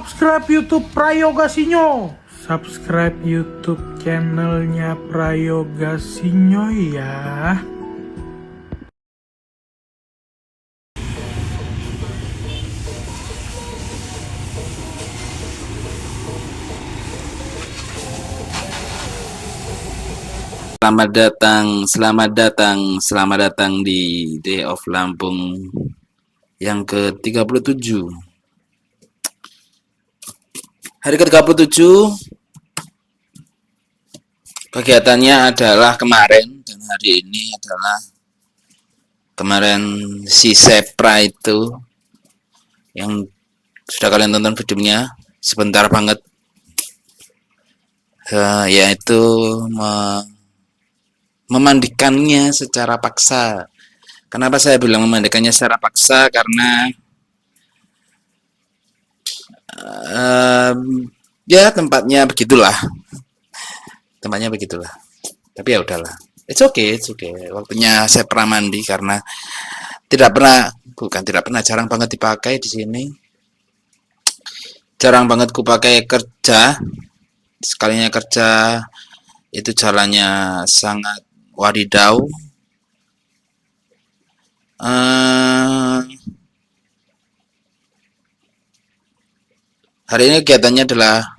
subscribe YouTube Prayogasinyo. Subscribe YouTube channelnya Prayogasinyo ya. Selamat datang di Day of Lampung yang ke-37. Hari ke-37 kegiatannya adalah kemarin, dan hari ini adalah kemarin si Sepra itu yang sudah kalian tonton videonya sebentar banget, yaitu memandikannya secara paksa. Kenapa saya bilang memandikannya secara paksa? Karena ya tempatnya begitulah. Tapi ya udahlah. It's okay. Waktunya saya pernah mandi karena jarang banget dipakai di sini. Jarang banget kupakai kerja. Sekalinya kerja itu jalannya sangat wadidaw. Hari ini kegiatannya adalah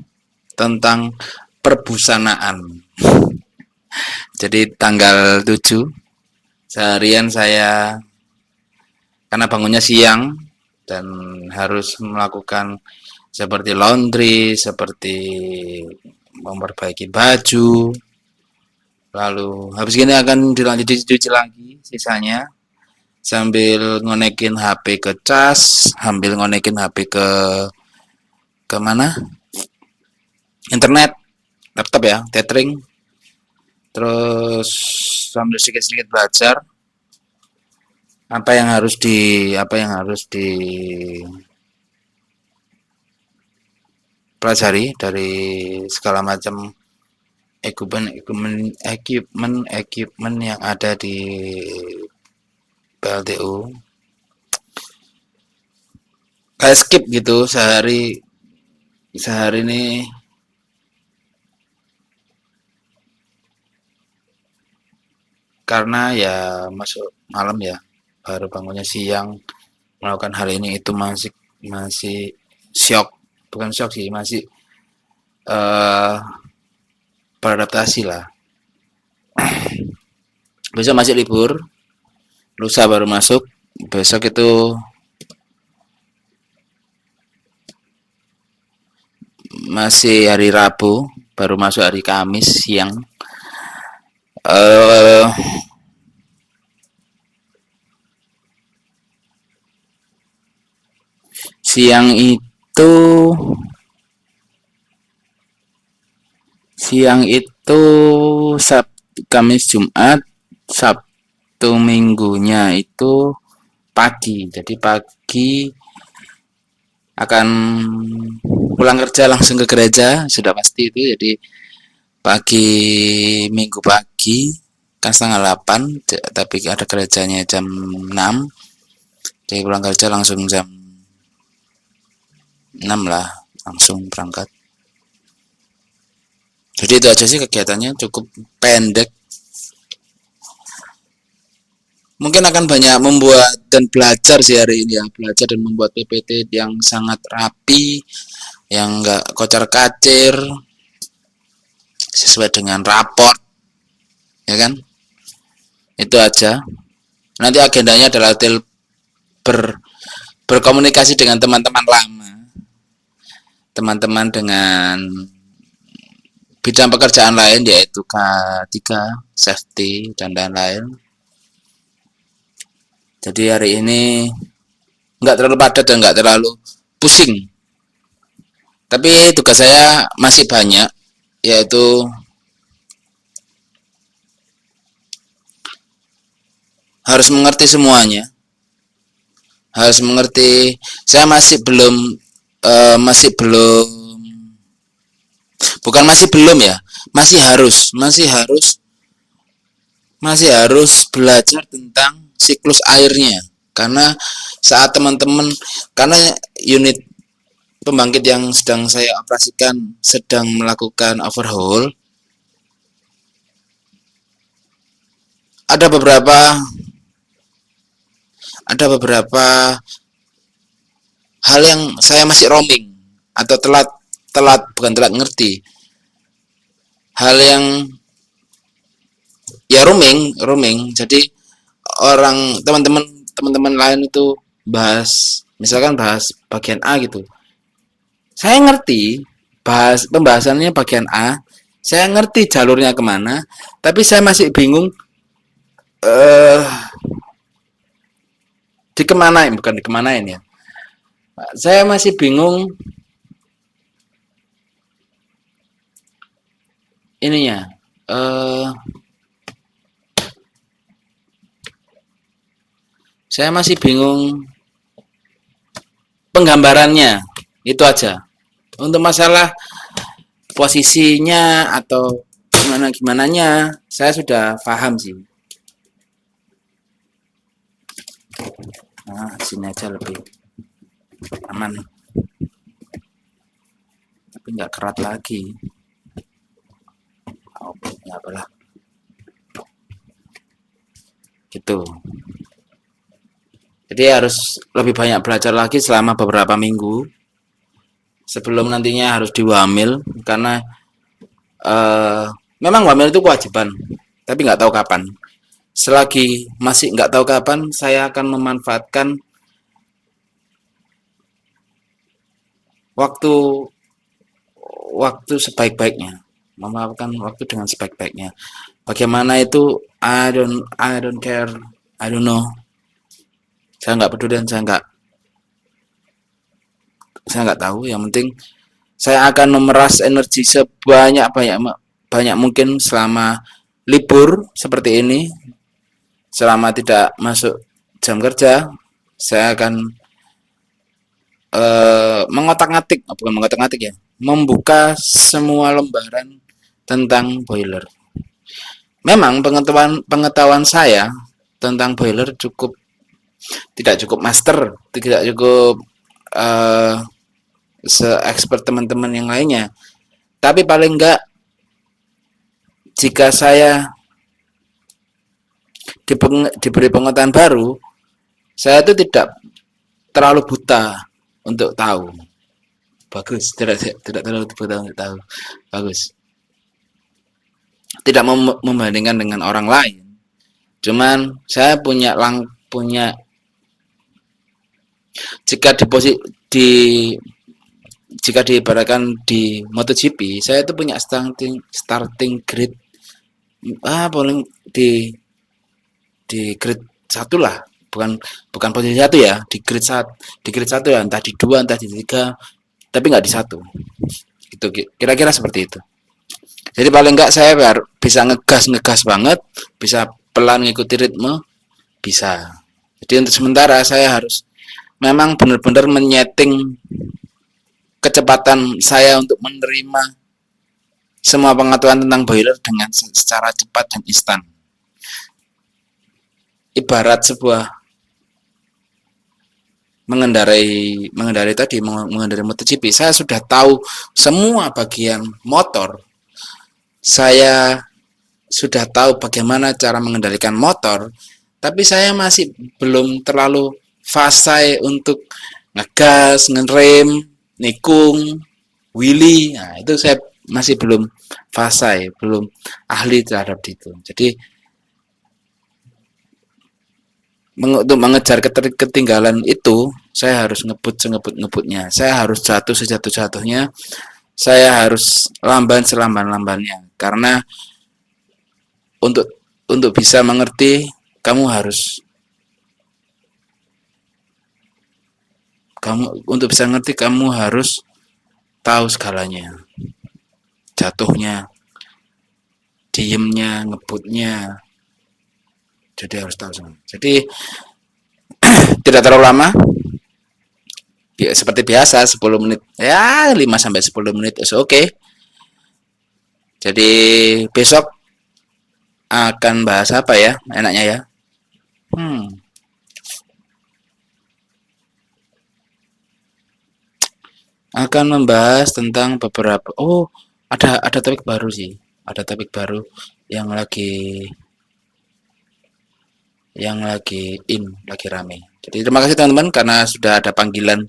tentang perbusanaan. Jadi tanggal 7 seharian saya, karena bangunnya siang dan harus melakukan seperti laundry, seperti memperbaiki baju. Lalu habis ini akan dilanjut dicuci lagi sisanya, sambil ngonekin HP ke cas, sambil ngonekin HP ke mana? Internet, laptop ya, tethering. Terus sambil sedikit-sedikit belajar apa yang harus dipelajari dari segala macam equipment yang ada di PLTU. Kayak skip gitu sehari ini. Karena ya masuk malam ya, baru bangunnya siang, melakukan hal ini itu masih shock, bukan shock sih, masih beradaptasi lah. Besok masih libur, lusa baru masuk, besok itu masih hari Rabu, baru masuk hari Kamis siang. Siang itu Kamis, Jumat, Sabtu, Minggunya itu pagi. Jadi pagi akan pulang kerja langsung ke gereja, sudah pasti itu. Jadi pagi Minggu pagi kan setengah 8, tapi ada gerejanya jam 6. Jadi pulang kerja langsung jam 6 lah, langsung berangkat. Jadi itu aja sih kegiatannya, cukup pendek. Mungkin akan banyak membuat dan belajar sih hari ini ya, belajar dan membuat PPT yang sangat rapi, yang enggak kocar-kacir, sesuai dengan raport, ya kan? Itu aja. Nanti agendanya adalah berkomunikasi dengan teman-teman lama, teman-teman dengan bidang pekerjaan lain, yaitu K3, safety, dan lain-lain. Jadi hari ini nggak terlalu padat dan nggak terlalu pusing. Tapi tugas saya masih banyak, yaitu harus mengerti semuanya. Harus mengerti. Saya masih belum bukan masih belum ya, masih harus belajar tentang siklus airnya. Karena saat teman-teman, karena unit pembangkit yang sedang saya operasikan sedang melakukan overhaul, ada beberapa hal yang saya masih roaming atau telat telat bukan telat ngerti. Hal yang ya roaming roaming. Jadi teman-teman lain itu bahas, misalkan bahas bagian A gitu. Saya ngerti pembahasannya bagian A, saya ngerti jalurnya kemana, tapi saya masih bingung eh dikemanain, bukan dikemanain ya. Saya masih bingung ininya. Saya masih bingung penggambarannya, itu aja. Untuk masalah posisinya atau gimananya, saya sudah paham sih. Nah, sini aja lebih aman. Tapi nggak kerat lagi. Oke, nggak apalah. Gitu. Jadi harus lebih banyak belajar lagi selama beberapa minggu sebelum nantinya harus diwamil, karena memang wamil itu kewajiban, tapi nggak tahu kapan. Selagi masih nggak tahu kapan, saya akan memanfaatkan waktu waktu sebaik-baiknya, memanfaatkan waktu dengan sebaik-baiknya. Bagaimana itu I don't care, I don't know. Saya nggak peduli dan saya nggak tahu. Yang penting saya akan memeras energi banyak mungkin selama libur seperti ini, selama tidak masuk jam kerja. Saya akan bukan mengotak-ngatik ya, membuka semua lembaran tentang boiler. Memang pengetahuan saya tentang boiler tidak cukup master, tidak cukup se-expert teman-teman yang lainnya. Tapi paling enggak, jika saya diberi pengetahuan baru, saya itu tidak terlalu buta untuk tahu. Bagus, tidak terlalu buta untuk tahu. Bagus. Tidak membandingkan dengan orang lain. Cuman saya punya jika di jika diibaratkan di MotoGP, saya itu punya starting grade paling di grade 1 lah, bukan posisi 1 ya, di grade 1 ya, entah di 2 entah di 3, tapi nggak di 1. Itu kira-kira seperti itu. Jadi paling nggak saya bisa ngegas banget, bisa pelan ngikuti ritme, bisa. Jadi untuk sementara saya harus memang benar-benar menyeting kecepatan saya untuk menerima semua pengetahuan tentang boiler dengan secara cepat dan instan. Ibarat sebuah mengendarai MotoGP, saya sudah tahu semua bagian motor. Saya sudah tahu bagaimana cara mengendalikan motor, tapi saya masih belum terlalu fasih untuk ngegas, ngerem, nikung, wheelie. Nah, itu saya masih belum fasih, belum ahli terhadap itu. Jadi untuk mengejar ketinggalan itu, saya harus ngebutnya. Saya harus jatuh sejatuh-jatuhnya. Saya harus lamban selamban-lambannya. Karena untuk bisa mengerti, kamu harus tahu segalanya. Jatuhnya, diemnya, ngebutnya. Jadi harus tahu semua. Jadi tidak terlalu lama. Seperti biasa 10 menit. Ya, 5 sampai 10 menit is oke. Jadi besok akan bahas apa ya? Enaknya ya. akan membahas tentang beberapa ada topik baru sih. Ada topik baru yang lagi rame. Jadi terima kasih teman-teman karena sudah ada panggilan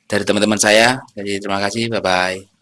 dari teman-teman saya. Jadi terima kasih, bye bye.